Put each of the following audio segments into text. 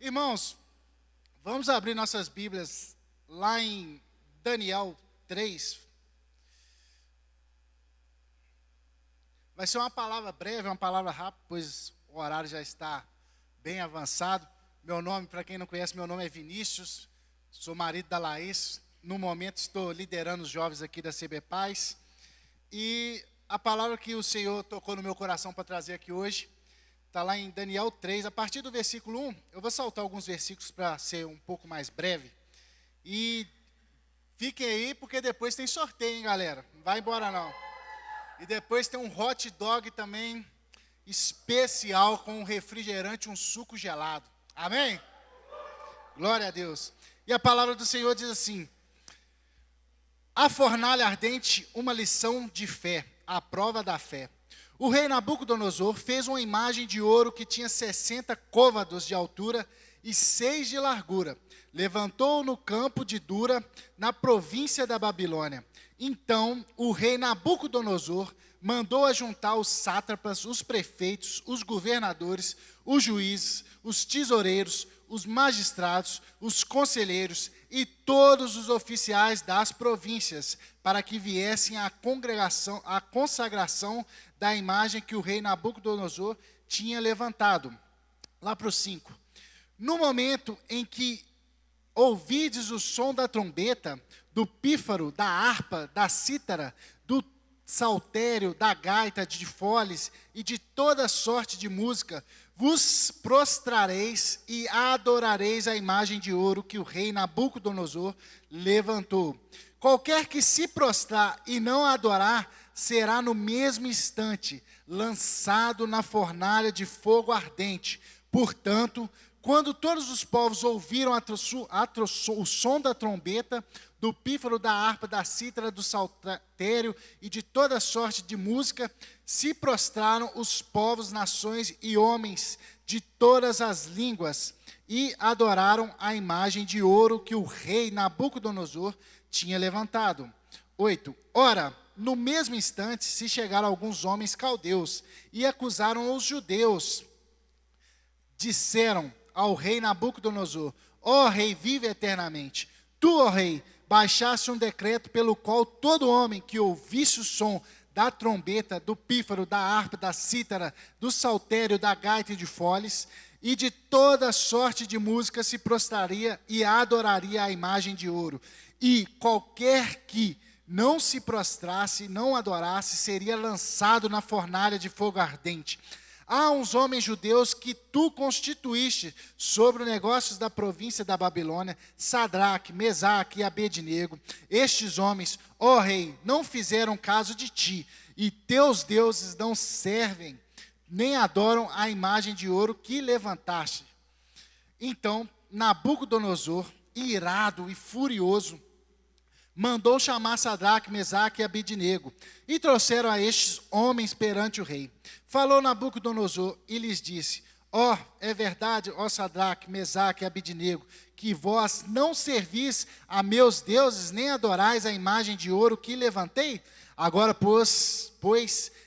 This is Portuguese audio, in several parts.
Irmãos, vamos abrir nossas Bíblias lá em Daniel 3. Vai ser uma palavra breve, uma palavra rápida, pois o horário já está bem avançado. Meu nome, para quem não conhece, meu nome é Vinícius, sou marido da Laís. No momento estou liderando os jovens aqui da CB Paz. E a palavra que o Senhor tocou no meu coração para trazer aqui hoje está lá em Daniel 3, a partir do versículo 1. Eu vou saltar alguns versículos para ser um pouco mais breve. E fiquem aí, porque depois tem sorteio, hein, galera? Não vai embora, não. E depois tem um hot dog também especial com um refrigerante, um suco gelado. Amém? Glória a Deus. E a palavra do Senhor diz assim: a fornalha ardente, uma lição de fé, a prova da fé. O rei Nabucodonosor fez uma imagem de ouro que tinha 60 côvados de altura e 6 de largura. Levantou-o no campo de Dura, na província da Babilônia. Então o rei Nabucodonosor mandou ajuntar os sátrapas, os prefeitos, os governadores, os juízes, os tesoureiros, os magistrados, os conselheiros e todos os oficiais das províncias, para que viessem à consagração da imagem que o rei Nabucodonosor tinha levantado. Lá para o 5. No momento em que ouvides o som da trombeta, do pífaro, da harpa, da cítara, do saltério, da gaita, de foles e de toda sorte de música, vos prostrareis e adorareis a imagem de ouro que o rei Nabucodonosor levantou. Qualquer que se prostrar e não adorar, será no mesmo instante lançado na fornalha de fogo ardente. Portanto, quando todos os povos ouviram o som da trombeta, do pífaro, da harpa, da cítara, do saltério e de toda sorte de música, se prostraram os povos, nações e homens de todas as línguas e adoraram a imagem de ouro que o rei Nabucodonosor tinha levantado. 8. Ora, no mesmo instante se chegaram alguns homens caldeus e acusaram os judeus. Disseram ao rei Nabucodonosor: ó rei, vive eternamente. Tu, ó rei, baixaste um decreto pelo qual todo homem que ouvisse o som da trombeta, do pífaro, da harpa, da cítara, do saltério, da gaita e de foles, e de toda sorte de música se prostraria e adoraria a imagem de ouro. E qualquer que não se prostrasse, não adorasse, seria lançado na fornalha de fogo ardente. Há uns homens judeus que tu constituíste sobre os negócios da província da Babilônia, Sadraque, Mesaque e Abednego. Estes homens, ó rei, não fizeram caso de ti, e teus deuses não servem, nem adoram a imagem de ouro que levantaste. Então Nabucodonosor, irado e furioso, mandou chamar Sadraque, Mesaque e Abednego, e trouxeram a estes homens perante o rei. Falou Nabucodonosor e lhes disse: ó, é verdade, ó Sadraque, Mesaque e Abednego, que vós não servis a meus deuses, nem adorais a imagem de ouro que levantei? Agora, pois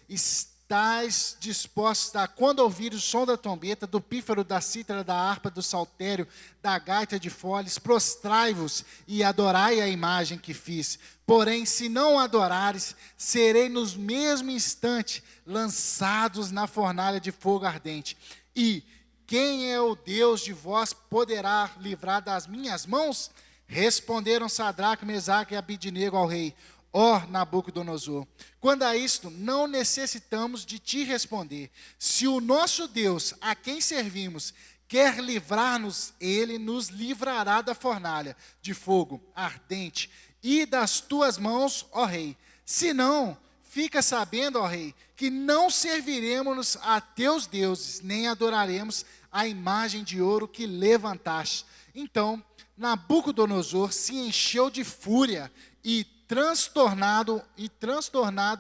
estáis dispostos a, quando ouvir o som da trombeta, do pífaro, da cítara, da harpa, do saltério, da gaita de foles, prostrai-vos e adorai a imagem que fiz. Porém, se não adorares, serei nos mesmo instante lançados na fornalha de fogo ardente. E quem é o Deus de vós poderá livrar das minhas mãos? Responderam Sadraque, Mesaque e Abednego ao rei: ó Nabucodonosor, quando a isto, não necessitamos de te responder. Se o nosso Deus, a quem servimos, quer livrar-nos, ele nos livrará da fornalha de fogo ardente e das tuas mãos, ó rei. Se não, fica sabendo, ó rei, que não serviremos a teus deuses, nem adoraremos a imagem de ouro que levantaste. Então Nabucodonosor se encheu de fúria e transtornado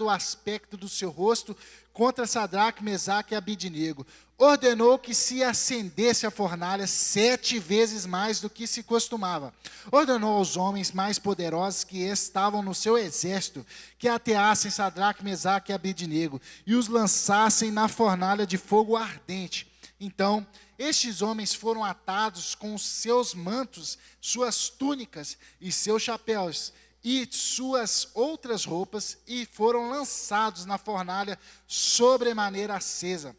o aspecto do seu rosto contra Sadraque, Mesaque e Abednego, ordenou que se acendesse a fornalha 7 vezes mais do que se costumava. Ordenou aos homens mais poderosos que estavam no seu exército que ateassem Sadraque, Mesaque e Abednego e os lançassem na fornalha de fogo ardente. Então, estes homens foram atados com os seus mantos, suas túnicas e seus chapéus, e suas outras roupas, e foram lançados na fornalha sobremaneira acesa.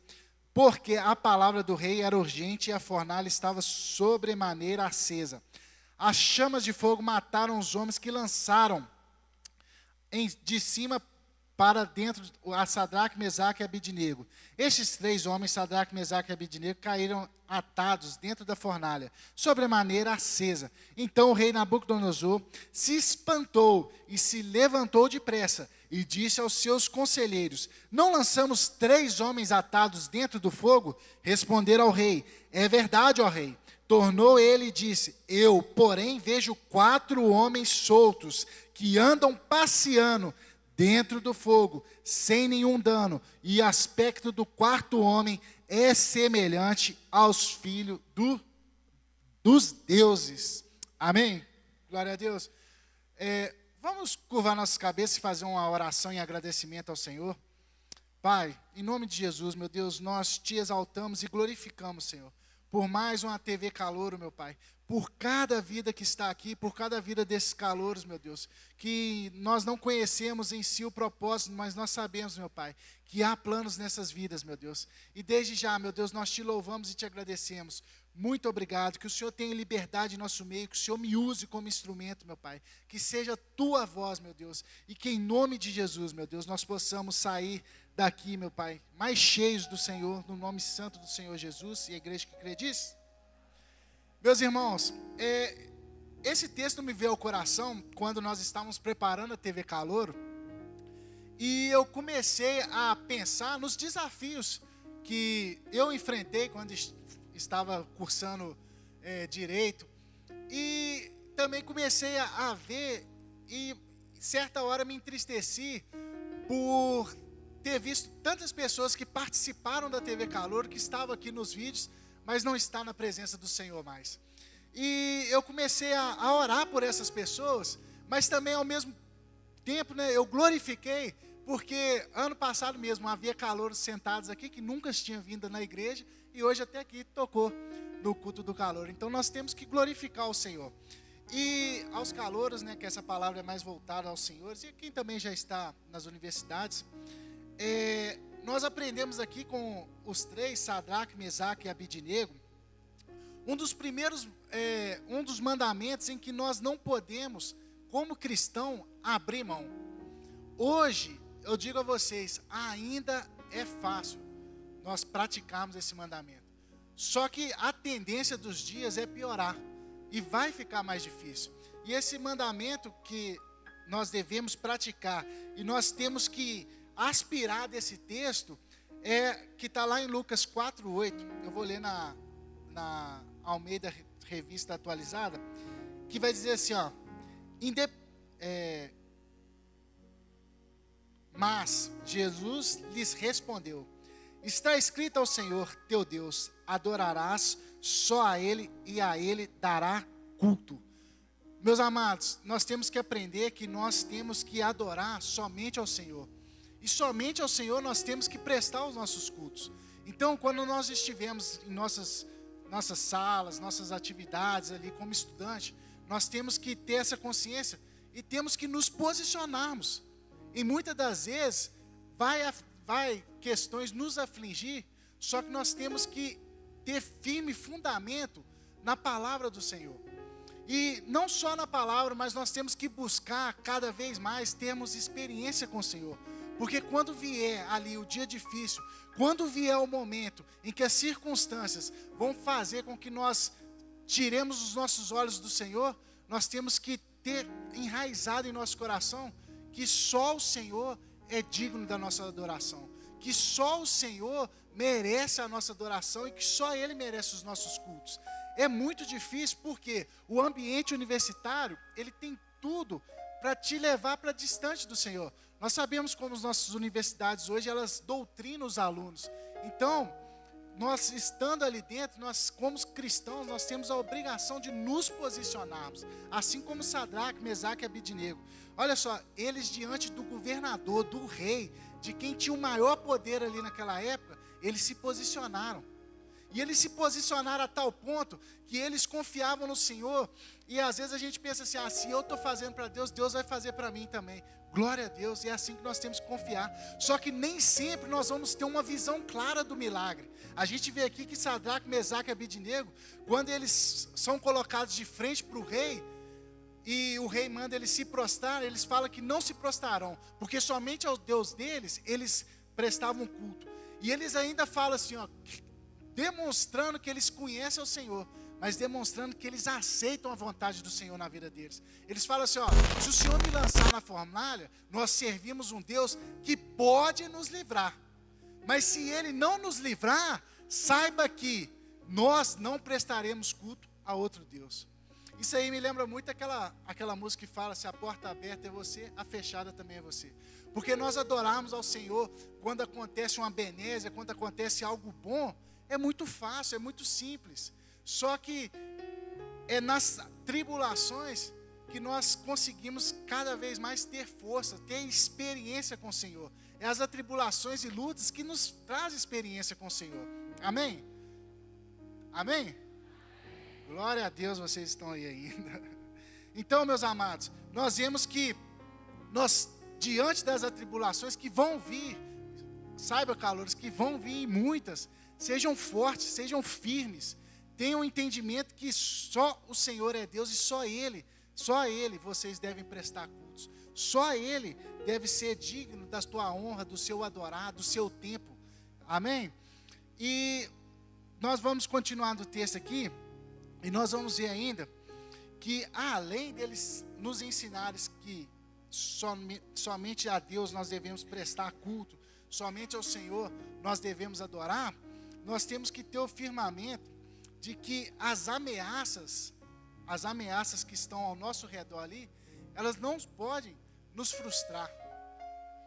Porque a palavra do rei era urgente e a fornalha estava sobremaneira acesa. As chamas de fogo mataram os homens que lançaram de cima para dentro a Sadraque, Mesaque e Abidnego. Estes 3 homens, Sadraque, Mesaque e Abidnego, caíram atados dentro da fornalha, sobremaneira acesa. Então o rei Nabucodonosor se espantou e se levantou depressa e disse aos seus conselheiros: não lançamos 3 homens atados dentro do fogo? Responderam ao rei: é verdade, ó rei. Tornou ele e disse: eu, porém, vejo 4 homens soltos que andam passeando dentro do fogo, sem nenhum dano, e o aspecto do 4º homem é semelhante aos filhos dos deuses. Amém? Glória a Deus. Vamos curvar nossas cabeças e fazer uma oração em agradecimento ao Senhor. Pai, em nome de Jesus, meu Deus, nós te exaltamos e glorificamos, Senhor, por mais uma TV Calouro, meu Pai, por cada vida que está aqui, por cada vida desses calouros, meu Deus, que nós não conhecemos em si o propósito, mas nós sabemos, meu Pai, que há planos nessas vidas, meu Deus. E desde já, meu Deus, nós te louvamos e te agradecemos. Muito obrigado, que o Senhor tenha liberdade em nosso meio, que o Senhor me use como instrumento, meu Pai, que seja tua voz, meu Deus, e que em nome de Jesus, meu Deus, nós possamos sair daqui, meu Pai, mais cheios do Senhor, no nome santo do Senhor Jesus. E a igreja que crê diz? Meus irmãos, esse texto me veio ao coração quando nós estávamos preparando a TV Calouro, e eu comecei a pensar nos desafios que eu enfrentei quando estava cursando Direito, e também comecei a ver, e certa hora me entristeci por ter visto tantas pessoas que participaram da TV Calouro, que estavam aqui nos vídeos, mas não está na presença do Senhor mais. E eu comecei a orar por essas pessoas, mas também ao mesmo tempo, né, eu glorifiquei, porque ano passado mesmo havia calouros sentados aqui que nunca tinham vindo na igreja, e hoje até aqui tocou no culto do calouro. Então nós temos que glorificar o Senhor. E aos calouros, né, que essa palavra é mais voltada aos senhores, e quem também já está nas universidades, nós aprendemos aqui com os 3, Sadraque, Mesaque e Abidnego, um dos mandamentos em que nós não podemos, como cristão, abrir mão. Hoje, eu digo a vocês, ainda é fácil nós praticarmos esse mandamento. Só que a tendência dos dias é piorar, e vai ficar mais difícil. E esse mandamento que nós devemos praticar, e nós temos que aspirar desse texto, que está lá em Lucas 4:8, eu vou ler na Almeida Revista Atualizada, que vai dizer assim, ó, mas Jesus lhes respondeu: está escrito ao Senhor teu Deus, adorarás só a Ele e a Ele dará culto. Meus amados, nós temos que aprender que nós temos que adorar somente ao Senhor. E somente ao Senhor nós temos que prestar os nossos cultos. Então, quando nós estivermos em nossas salas, nossas atividades ali como estudante, nós temos que ter essa consciência e temos que nos posicionarmos. E muitas das vezes vai questões nos afligir, só que nós temos que ter firme fundamento na palavra do Senhor. E não só na palavra, mas nós temos que buscar cada vez mais termos experiência com o Senhor. Porque quando vier ali o dia difícil, quando vier o momento em que as circunstâncias vão fazer com que nós tiremos os nossos olhos do Senhor, nós temos que ter enraizado em nosso coração que só o Senhor é digno da nossa adoração, que só o Senhor merece a nossa adoração e que só Ele merece os nossos cultos. É muito difícil porque o ambiente universitário, ele tem tudo para te levar para distante do Senhor. Nós sabemos como as nossas universidades hoje, elas doutrinam os alunos. Então, nós estando ali dentro, nós como cristãos, nós temos a obrigação de nos posicionarmos. Assim como Sadraque, Mesaque e Abidnego. Olha só, eles diante do governador, do rei, de quem tinha o maior poder ali naquela época, eles se posicionaram. E eles se posicionaram a tal ponto que eles confiavam no Senhor. E às vezes a gente pensa assim, se eu estou fazendo para Deus, Deus vai fazer para mim também. Glória a Deus, e é assim que nós temos que confiar. Só que nem sempre nós vamos ter uma visão clara do milagre. A gente vê aqui que Sadraque, Mesaque e Abednego, quando eles são colocados de frente para o rei, e o rei manda eles se prostrar, eles falam que não se prostrarão, porque somente ao Deus deles, eles prestavam culto. E eles ainda falam assim, demonstrando que eles conhecem o Senhor, mas demonstrando que eles aceitam a vontade do Senhor na vida deles. Eles falam assim, se o Senhor me lançar na fornalha, nós servimos um Deus que pode nos livrar. Mas se Ele não nos livrar, saiba que nós não prestaremos culto a outro Deus. Isso aí me lembra muito aquela música que fala, se a porta aberta é você, a fechada também é você. Porque nós adoramos ao Senhor quando acontece uma benézia, quando acontece algo bom, é muito fácil, é muito simples. Só que é nas tribulações que nós conseguimos cada vez mais ter força, ter experiência com o Senhor. É as atribulações e lutas que nos trazem experiência com o Senhor. Amém? Amém? Glória a Deus, vocês estão aí ainda. Então, meus amados, nós vemos que nós, diante das atribulações que vão vir, saiba, calouros, que vão vir muitas, sejam fortes, sejam firmes, tenham um entendimento que só o Senhor é Deus e só a Ele vocês devem prestar cultos. Só a Ele deve ser digno da tua honra, do seu adorar, do seu tempo. Amém? E nós vamos continuar no texto aqui, e nós vamos ver ainda que além deles nos ensinarem que somente a Deus nós devemos prestar culto, somente ao Senhor nós devemos adorar, nós temos que ter o firmamento de que as ameaças que estão ao nosso redor ali, elas não podem nos frustrar.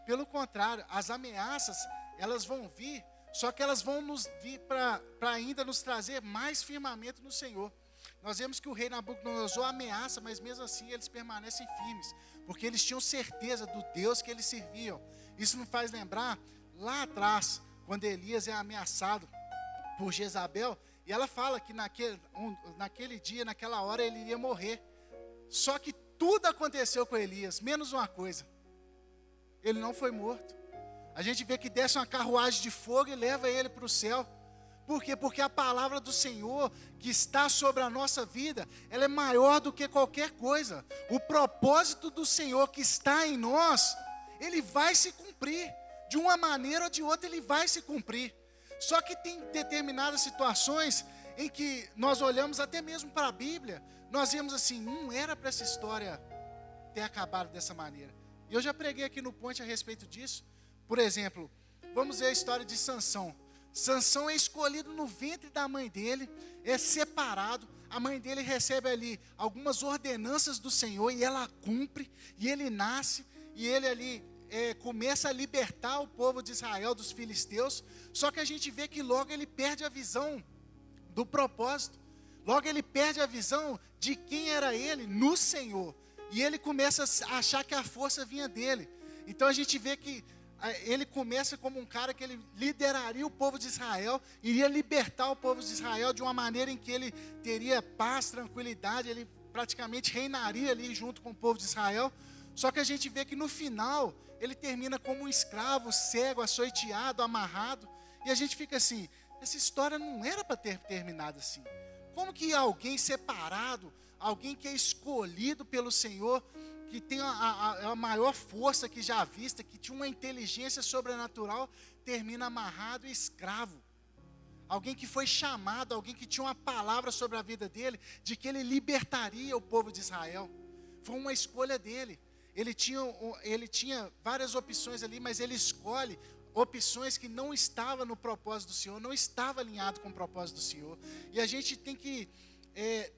Pelo contrário, as ameaças, elas vão vir, só que elas vão nos vir para ainda nos trazer mais firmamento no Senhor. Nós vemos que o rei Nabucodonosor ameaça, mas mesmo assim eles permanecem firmes, porque eles tinham certeza do Deus que eles serviam. Isso nos faz lembrar, lá atrás, quando Elias é ameaçado por Jezabel, e ela fala que naquele dia, naquela hora, ele iria morrer. Só que tudo aconteceu com Elias, menos uma coisa: ele não foi morto. A gente vê que desce uma carruagem de fogo e leva ele para o céu. Por quê? Porque a palavra do Senhor que está sobre a nossa vida, ela é maior do que qualquer coisa. O propósito do Senhor que está em nós, ele vai se cumprir. De uma maneira ou de outra, ele vai se cumprir. Só que tem determinadas situações em que nós olhamos até mesmo para a Bíblia, nós vemos assim, não era para essa história ter acabado dessa maneira. E eu já preguei aqui no Ponte a respeito disso. Por exemplo, vamos ver a história de Sansão. Sansão é escolhido no ventre da mãe dele, é separado, a mãe dele recebe ali algumas ordenanças do Senhor e ela cumpre, e ele nasce, e ele ali começa a libertar o povo de Israel dos filisteus. Só que a gente vê que logo ele perde a visão do propósito, logo ele perde a visão de quem era ele no Senhor, e ele começa a achar que a força vinha dele. Então a gente vê que ele começa como um cara que ele lideraria o povo de Israel, iria libertar o povo de Israel de uma maneira em que ele teria paz, tranquilidade, ele praticamente reinaria ali junto com o povo de Israel. Só que a gente vê que no final ele termina como um escravo, cego, açoiteado, amarrado, e a gente fica assim, essa história não era para ter terminado assim. Como que alguém separado, alguém que é escolhido pelo Senhor, que tem a maior força que já vista, que tinha uma inteligência sobrenatural, termina amarrado e escravo? Alguém que foi chamado, alguém que tinha uma palavra sobre a vida dele, de que ele libertaria o povo de Israel. Foi uma escolha dele. Ele tinha várias opções ali, mas ele escolhe opções que não estavam no propósito do Senhor, não estava alinhado com o propósito do Senhor. E a gente tem que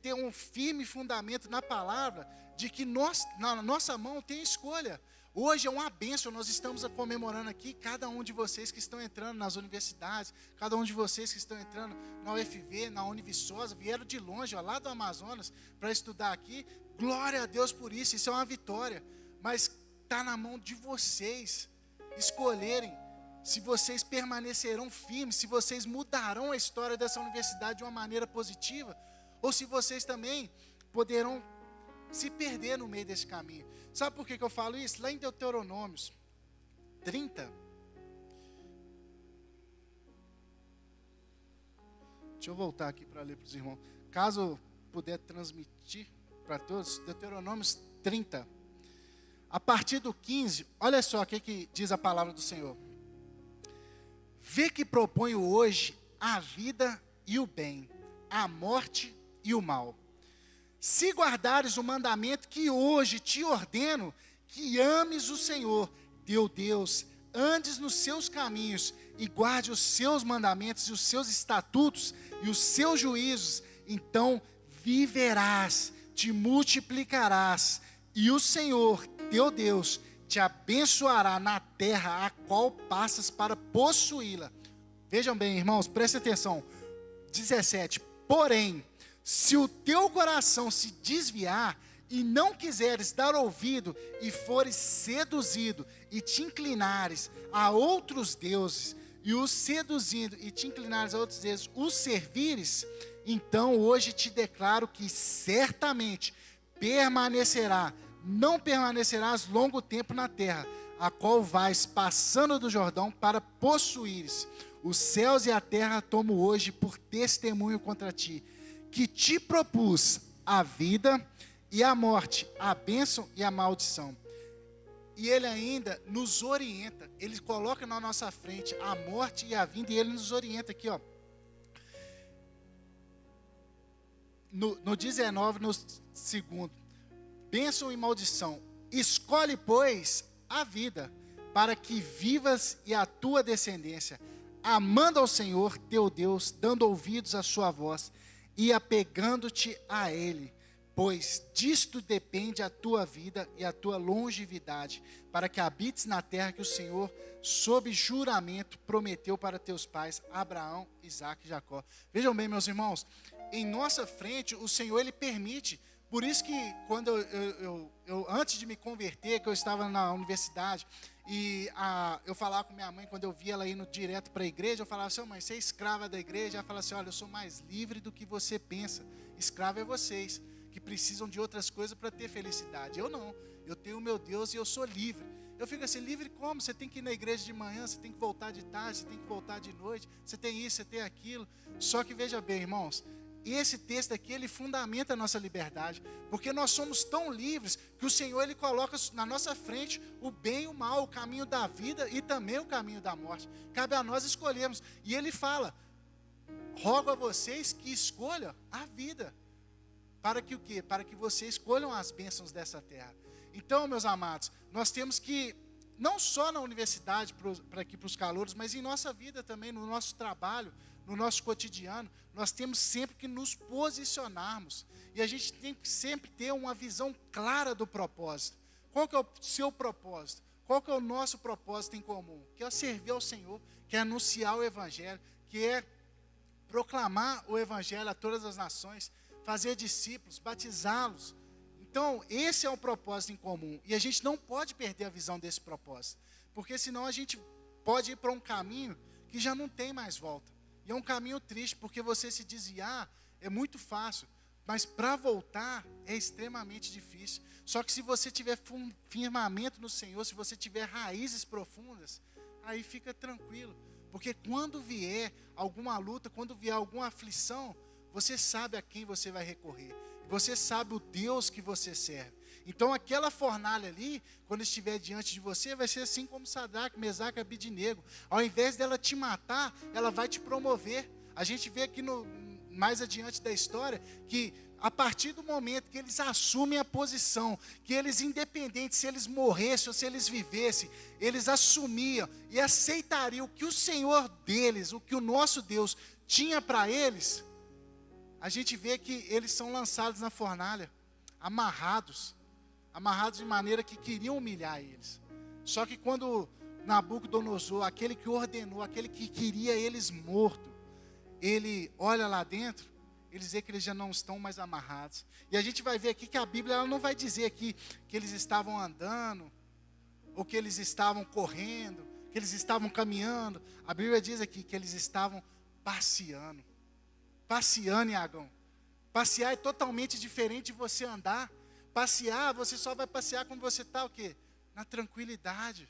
ter um firme fundamento na palavra, de que na nossa mão tem escolha. Hoje é uma bênção, nós estamos comemorando aqui, cada um de vocês que estão entrando nas universidades, cada um de vocês que estão entrando na UFV, na Univiçosa, vieram de longe, lá do Amazonas, para estudar aqui. Glória a Deus por isso, isso é uma vitória. Mas está na mão de vocês escolherem se vocês permanecerão firmes, se vocês mudarão a história dessa universidade de uma maneira positiva, ou se vocês também poderão se perder no meio desse caminho. Sabe por que eu falo isso? Lá em Deuteronômios 30, deixa eu voltar aqui para ler para os irmãos, caso puder transmitir para todos, Deuteronômios 30, a partir do 15, olha só o que diz a palavra do Senhor. Vê que proponho hoje a vida e o bem, a morte e o mal. Se guardares o mandamento que hoje te ordeno, que ames o Senhor, teu Deus, andes nos seus caminhos e guarde os seus mandamentos e os seus estatutos e os seus juízos, então viverás, te multiplicarás, e o Senhor, teu Deus, te abençoará na terra a qual passas para possuí-la. Vejam bem, irmãos, prestem atenção. 17. Porém, se o teu coração se desviar e não quiseres dar ouvido e fores seduzido e te inclinares a outros deuses e os seduzindo e te inclinares a outros deuses, os servires, então hoje te declaro que certamente não permanecerás longo tempo na terra, a qual vais passando do Jordão para possuíres. Os céus e a terra tomo hoje por testemunho contra ti, que te propus a vida e a morte, a bênção e a maldição. E ele ainda nos orienta, ele coloca na nossa frente a morte e a vida, e ele nos orienta aqui, ó. No 19, no segundo, bênção e maldição. Escolhe, pois, a vida, para que vivas e a tua descendência, amando ao Senhor teu Deus, dando ouvidos à sua voz e apegando-te a Ele, pois disto depende a tua vida e a tua longevidade, para que habites na terra que o Senhor, sob juramento, prometeu para teus pais, Abraão, Isaque e Jacó. Vejam bem, meus irmãos, em nossa frente, o Senhor, Ele permite. Por isso que quando eu antes de me converter, que eu estava na universidade, e eu falava com minha mãe, quando eu via ela indo direto para a igreja, eu falava assim: mãe, você é escrava da igreja? Ela falava assim: olha, eu sou mais livre do que você pensa. Escravo é vocês, que precisam de outras coisas para ter felicidade. Eu não, eu tenho o meu Deus e eu sou livre. Eu fico assim: livre como? Você tem que ir na igreja de manhã, você tem que voltar de tarde, você tem que voltar de noite, você tem isso, você tem aquilo. Só que veja bem, irmãos, esse texto aqui, ele fundamenta a nossa liberdade, porque nós somos tão livres, que o Senhor, Ele coloca na nossa frente o bem e o mal, o caminho da vida e também o caminho da morte. Cabe a nós escolhermos, e Ele fala: rogo a vocês que escolham a vida, para que o quê? Para que vocês escolham as bênçãos dessa terra. Então, meus amados, nós temos que, não só na universidade, para aqui para os calouros, mas em nossa vida também, no nosso trabalho, no nosso cotidiano, nós temos sempre que nos posicionarmos. E a gente tem que sempre ter uma visão clara do propósito. Qual que é o seu propósito? Qual que é o nosso propósito em comum? Que é servir ao Senhor, que é anunciar o Evangelho, que é proclamar o Evangelho a todas as nações, fazer discípulos, batizá-los. Então, esse é o propósito em comum. E a gente não pode perder a visão desse propósito, porque senão a gente pode ir para um caminho que já não tem mais volta. E é um caminho triste, porque você se desviar é muito fácil, mas para voltar é extremamente difícil. Só que se você tiver firmamento no Senhor, se você tiver raízes profundas, aí fica tranquilo. Porque quando vier alguma luta, quando vier alguma aflição, você sabe a quem você vai recorrer. Você sabe o Deus que você serve. Então aquela fornalha ali, quando estiver diante de você, vai ser assim como Sadraque, Mesaque e Abednego. Ao invés dela te matar, ela vai te promover. A gente vê aqui mais adiante da história, que a partir do momento que eles assumem a posição, que eles, independente se eles morressem ou se eles vivessem, eles assumiam e aceitariam o que o Senhor deles, o que o nosso Deus tinha para eles, a gente vê que eles são lançados na fornalha, amarrados de maneira que queriam humilhar eles. Só que quando Nabucodonosor, aquele que ordenou, aquele que queria eles mortos, ele olha lá dentro, ele vê que eles já não estão mais amarrados. E a gente vai ver aqui que a Bíblia, ela não vai dizer aqui que eles estavam andando, ou que eles estavam correndo, que eles estavam caminhando. A Bíblia diz aqui que eles estavam passeando. Passeando, Iagão. Passear é totalmente diferente de você andar. Passear, você só vai passear quando você está o quê? Na tranquilidade.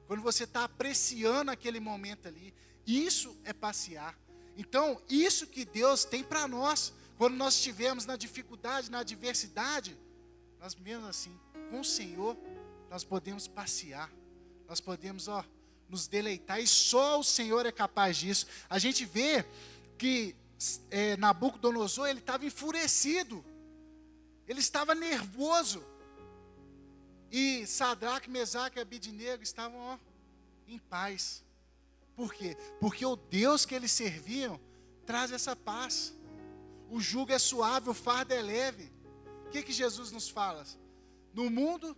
Quando você está apreciando aquele momento ali. Isso é passear. Então, isso que Deus tem para nós. Quando nós estivermos na dificuldade, na adversidade, nós mesmo assim, com o Senhor, nós podemos passear. Nós podemos, nos deleitar. E só o Senhor é capaz disso. A gente vê que Nabucodonosor, ele estava enfurecido. Ele estava nervoso. E Sadraque, Mesaque e Abidnego estavam em paz. Por quê? Porque o Deus que eles serviam traz essa paz. O jugo é suave, o fardo é leve. O que Jesus nos fala? No mundo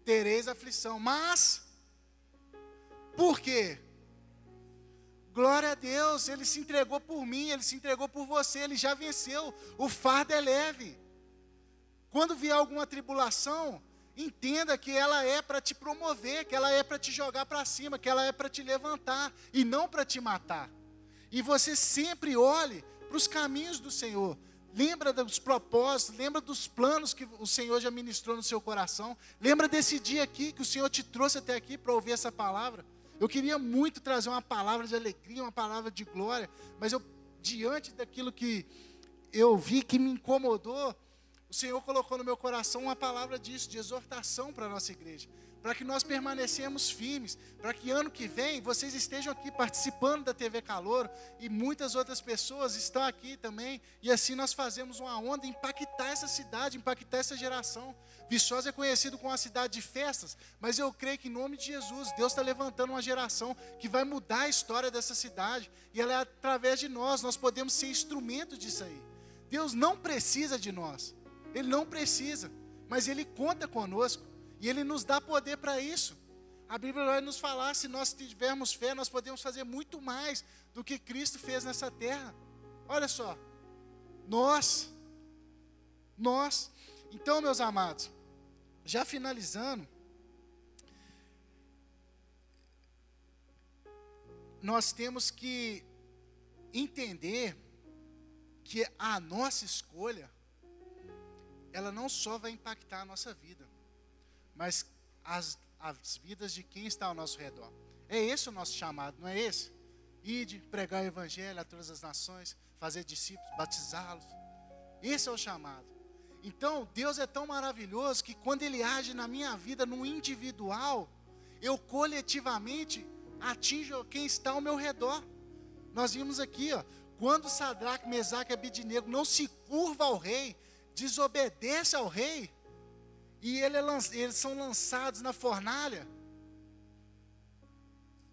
tereis aflição, mas por quê? Glória a Deus, Ele se entregou por mim, Ele se entregou por você, Ele já venceu. O fardo é leve. Quando vier alguma tribulação, entenda que ela é para te promover, que ela é para te jogar para cima, que ela é para te levantar e não para te matar. E você sempre olhe para os caminhos do Senhor. Lembra dos propósitos, lembra dos planos que o Senhor já ministrou no seu coração. Lembra desse dia aqui que o Senhor te trouxe até aqui para ouvir essa palavra. Eu queria muito trazer uma palavra de alegria, uma palavra de glória, mas diante daquilo que eu vi que me incomodou, o Senhor colocou no meu coração uma palavra disso, de exortação para a nossa igreja, para que nós permanecemos firmes, para que ano que vem vocês estejam aqui participando da TV Calouro, e muitas outras pessoas estão aqui também, e assim nós fazemos uma onda, impactar essa cidade, impactar essa geração. Viçosa é conhecido como uma cidade de festas, mas eu creio que em nome de Jesus, Deus está levantando uma geração que vai mudar a história dessa cidade, e ela é através de nós podemos ser instrumento disso aí. Deus não precisa de nós. Ele não precisa, mas Ele conta conosco, e Ele nos dá poder para isso. A Bíblia vai nos falar, se nós tivermos fé, nós podemos fazer muito mais do que Cristo fez nessa terra. Olha só, nós. Então, meus amados, já finalizando, nós temos que entender que a nossa escolha, ela não só vai impactar a nossa vida, mas as vidas de quem está ao nosso redor. É esse o nosso chamado, não é esse? Ide, pregar o evangelho a todas as nações, fazer discípulos, batizá-los. Esse é o chamado. Então, Deus é tão maravilhoso que quando Ele age na minha vida, no individual, eu coletivamente atinjo quem está ao meu redor. Nós vimos aqui, quando Sadraque, Mesaque e Abidnego não se curva ao rei, desobedece ao rei, e eles são lançados na fornalha,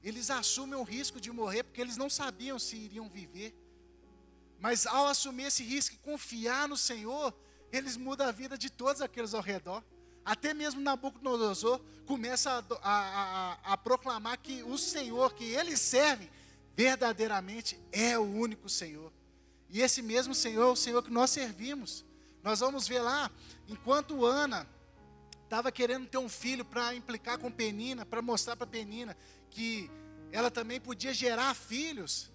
eles assumem o risco de morrer, porque eles não sabiam se iriam viver, mas ao assumir esse risco e confiar no Senhor, eles mudam a vida de todos aqueles ao redor. Até mesmo Nabucodonosor começa a proclamar que o Senhor que eles servem, verdadeiramente é o único Senhor, e esse mesmo Senhor é o Senhor que nós servimos. Nós vamos ver lá, enquanto Ana estava querendo ter um filho para implicar com Penina, para mostrar para Penina que ela também podia gerar filhos,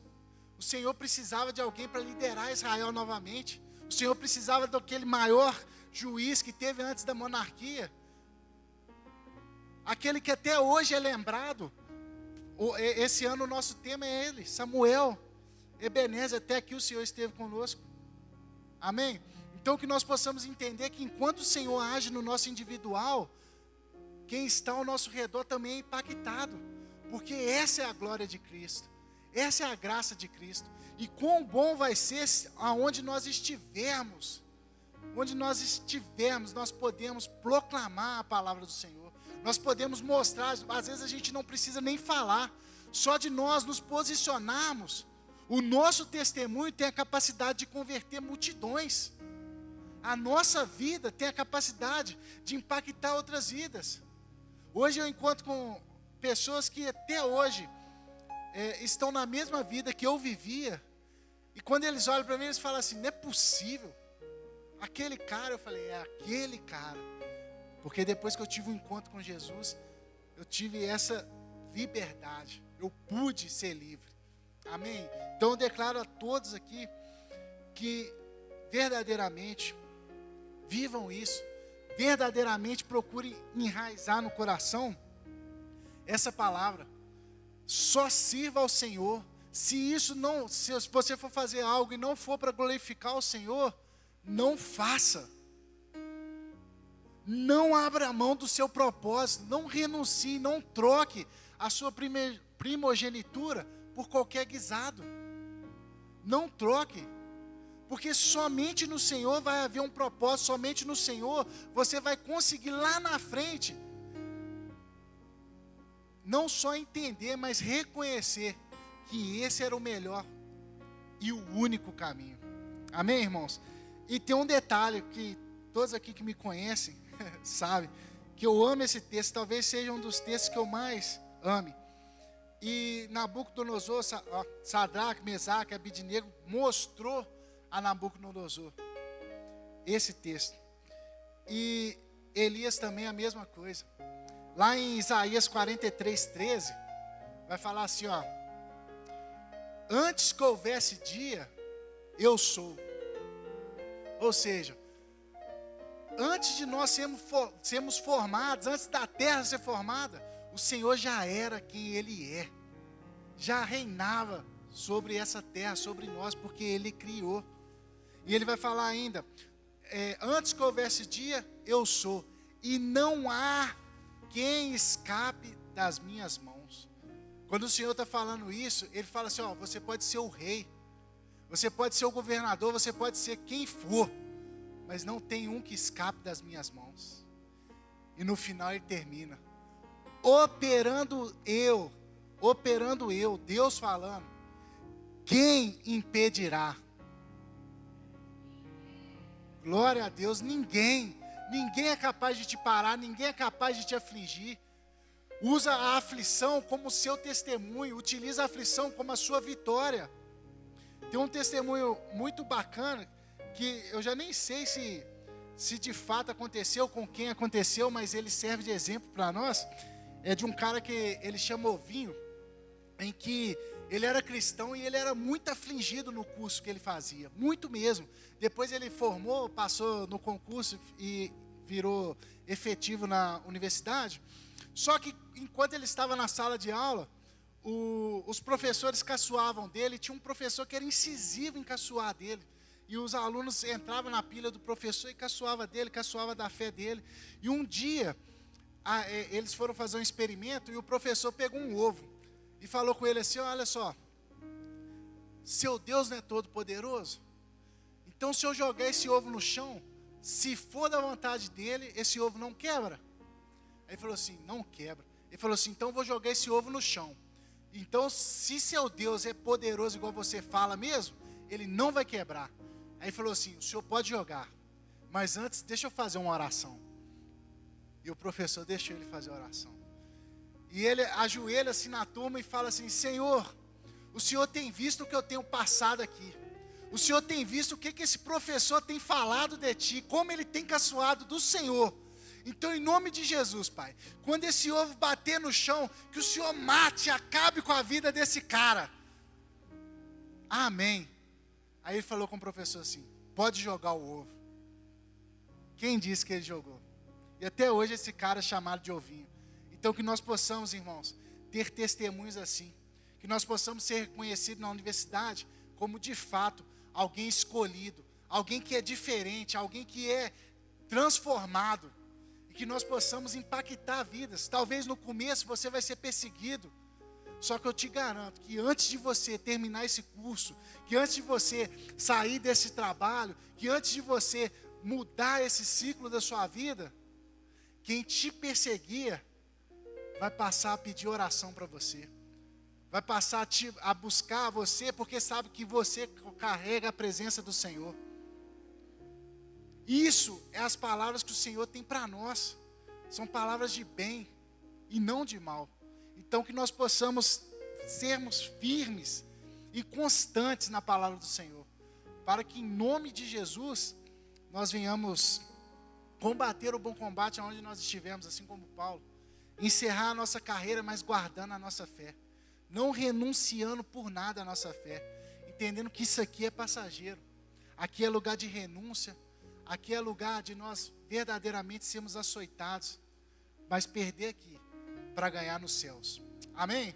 o Senhor precisava de alguém para liderar Israel novamente. O Senhor precisava daquele maior juiz que teve antes da monarquia, aquele que até hoje é lembrado. Esse ano o nosso tema é ele, Samuel, Ebenezer, até aqui o Senhor esteve conosco. Amém? Então que nós possamos entender que enquanto o Senhor age no nosso individual, quem está ao nosso redor também é impactado, porque essa é a glória de Cristo, essa é a graça de Cristo. E quão bom vai ser aonde nós estivermos, nós podemos proclamar a palavra do Senhor, nós podemos mostrar. Às vezes a gente não precisa nem falar, só de nós nos posicionarmos, o nosso testemunho tem a capacidade de converter multidões. A nossa vida tem a capacidade de impactar outras vidas. Hoje eu encontro com pessoas que até hoje estão na mesma vida que eu vivia, e quando eles olham para mim, eles falam assim: não é possível, aquele cara. Eu falei: é aquele cara, porque depois que eu tive um encontro com Jesus, eu tive essa liberdade. Eu pude ser livre. Amém? Então eu declaro a todos aqui que verdadeiramente vivam isso. Verdadeiramente procurem enraizar no coração essa palavra. Só sirva ao Senhor. Se você for fazer algo e não for para glorificar o Senhor, não faça. Não abra mão do seu propósito, não renuncie, não troque a sua primogenitura por qualquer guisado. Não troque, porque somente no Senhor vai haver um propósito, somente no Senhor você vai conseguir lá na frente, não só entender, mas reconhecer que esse era o melhor e o único caminho. Amém, irmãos? E tem um detalhe que todos aqui que me conhecem sabem, que eu amo esse texto, talvez seja um dos textos que eu mais ame. E Nabucodonosor, Sadraque, Mesaque, Abidnego mostrou a Nabucodonosor esse texto. E Elias também a mesma coisa. Lá em Isaías 43:13, vai falar assim, ó: antes que houvesse dia, eu sou. Ou seja, antes de nós sermos formados, antes da terra ser formada, o Senhor já era quem Ele é. Já reinava sobre essa terra, sobre nós, porque Ele criou. E Ele vai falar ainda, antes que houvesse dia, eu sou. E não há quem escape das minhas mãos. Quando o Senhor está falando isso, Ele fala assim, ó, você pode ser o rei, você pode ser o governador, você pode ser quem for, mas não tem um que escape das minhas mãos. E no final Ele termina, operando eu, Deus falando, quem impedirá? Glória a Deus, ninguém é capaz de te parar, ninguém é capaz de te afligir. Usa a aflição como seu testemunho, utiliza a aflição como a sua vitória. Tem um testemunho muito bacana, que eu já nem sei se de fato aconteceu, com quem aconteceu, mas ele serve de exemplo para nós. É de um cara que ele chama Ovinho, em que ele era cristão e ele era muito afligido no curso que ele fazia, muito mesmo. Depois ele formou, passou no concurso e virou efetivo na universidade. Só que enquanto ele estava na sala de aula, os professores caçoavam dele. Tinha um professor que era incisivo em caçoar dele. E os alunos entravam na pilha do professor e caçoava dele, caçoava da fé dele. E um dia, eles foram fazer um experimento e o professor pegou um ovo e falou com ele assim, olha só, seu Deus não é todo poderoso? Então se eu jogar esse ovo no chão, se for da vontade dele, esse ovo não quebra? Aí ele falou assim, não quebra. Ele falou assim, então eu vou jogar esse ovo no chão. Então se seu Deus é poderoso igual você fala mesmo, ele não vai quebrar. Aí ele falou assim, o senhor pode jogar, mas antes deixa eu fazer uma oração. E o professor deixou ele fazer a oração. E ele ajoelha assim na turma e fala assim, Senhor, o Senhor tem visto o que eu tenho passado aqui. O Senhor tem visto o que esse professor tem falado de ti, como ele tem caçoado do Senhor. Então, em nome de Jesus, Pai, quando esse ovo bater no chão, que o Senhor mate, acabe com a vida desse cara. Amém. Aí ele falou com o professor assim, pode jogar o ovo. Quem disse que ele jogou? E até hoje esse cara é chamado de ovinho. Então que nós possamos, irmãos, ter testemunhos assim. Que nós possamos ser reconhecidos na universidade como de fato alguém escolhido, alguém que é diferente, alguém que é transformado. E que nós possamos impactar vidas. Talvez no começo você vai ser perseguido. Só que eu te garanto que antes de você terminar esse curso, que antes de você sair desse trabalho, que antes de você mudar esse ciclo da sua vida, quem te perseguia vai passar a pedir oração para você. Vai passar a buscar você, porque sabe que você carrega a presença do Senhor. Isso é as palavras que o Senhor tem para nós. São palavras de bem e não de mal. Então que nós possamos sermos firmes e constantes na palavra do Senhor. Para que em nome de Jesus nós venhamos combater o bom combate aonde nós estivermos, assim como Paulo. encerrar a nossa carreira, mas guardando a nossa fé, não renunciando por nada a nossa fé, entendendo que isso aqui é passageiro, aqui é lugar de renúncia, aqui é lugar de nós verdadeiramente sermos açoitados, mas perder aqui para ganhar nos céus. Amém?